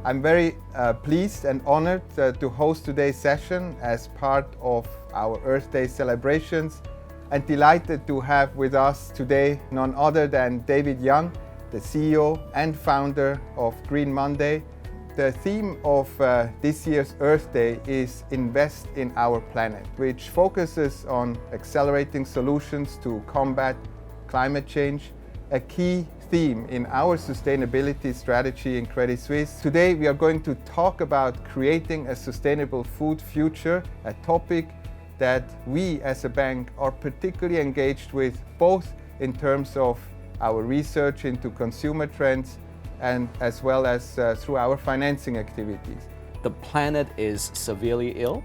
I'm very pleased and honored to host today's session as part of our Earth Day celebrations, and delighted to have with us today none other than David Yeung, the CEO and founder of Green Monday. The theme of this year's Earth Day is Invest in Our Planet, which focuses on accelerating solutions to combat climate change, a key theme in our sustainability strategy in Credit Suisse. Today we are going to talk about creating a sustainable food future, a topic that we as a bank are particularly engaged with, both in terms of our research into consumer trends and as well as through our financing activities. The planet is severely ill,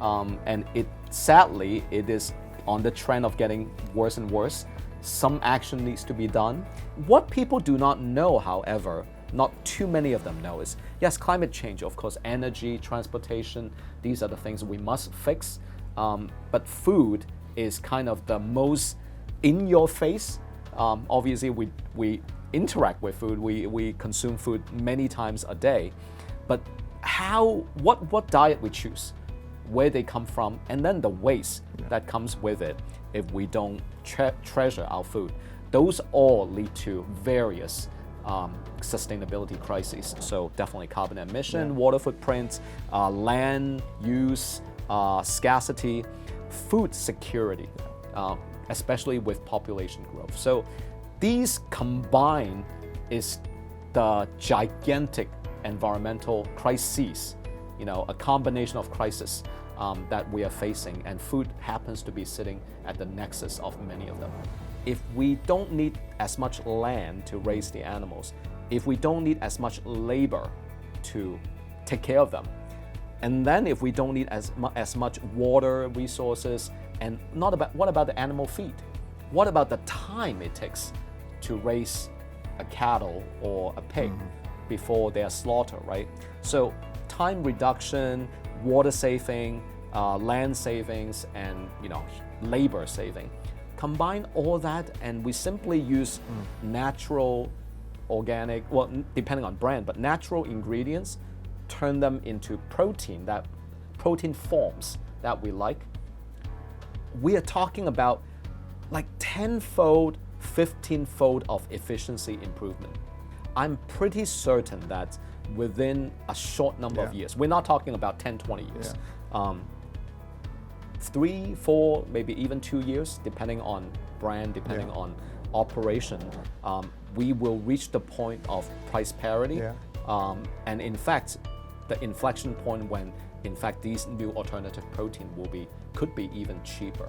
and sadly it is on the trend of getting worse and worse. Some action needs to be done. What people do not know, however, not too many of them know, is yes, climate change, of course, energy, transportation, these are the things we must fix. But food is kind of the most in your face. Obviously, we interact with food, we consume food many times a day, but what diet we choose, where they come from, and then the waste that comes with it if we don't treasure our food, those all lead to various sustainability crises. So definitely carbon emission, water footprints, land use, scarcity, food security, especially with population growth. So these combined is the gigantic environmental crises, a combination of crises that we are facing, and food happens to be sitting at the nexus of many of them. If we don't need as much land to raise the animals, if we don't need as much labor to take care of them, and then if we don't need as much water resources, and what about the animal feed? What about the time it takes to raise a cattle or a pig before they are slaughtered, right? So time reduction, water saving, land savings, and labor saving. Combine all that, and we simply use natural, organic, well, depending on brand, but natural ingredients, turn them into protein forms that we like. We are talking about like 10-fold, 15-fold of efficiency improvement. I'm pretty certain that within a short number of years, we're not talking about 10, 20 years, 3, 4, maybe even 2 years, depending on brand, depending on operation, we will reach the point of price parity. And in fact, the inflection point when, in fact, these new alternative protein could be even cheaper.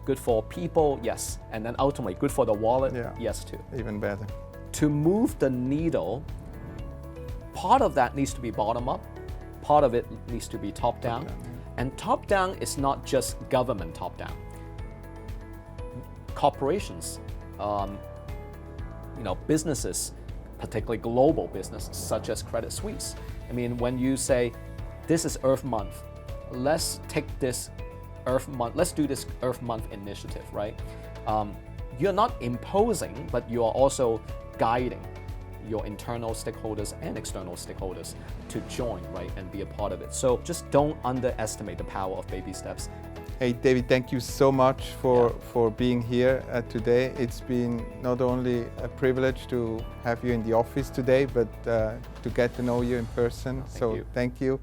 Good for people, yes, and then ultimately good for the wallet, yes too. Even better. To move the needle, part of that needs to be bottom up, part of it needs to be top down. And top down is not just government top down. Corporations, businesses, particularly global businesses such as Credit Suisse. I mean, when you say, this is Earth Month, let's take this Earth Month, let's do this Earth Month initiative, right? You're not imposing, but you are also guiding your internal stakeholders and external stakeholders to join, right, and be a part of it. So just don't underestimate the power of baby steps. Hey David, thank you so much for being here today. It's been not only a privilege to have you in the office today, but to get to know you in person. Thank you.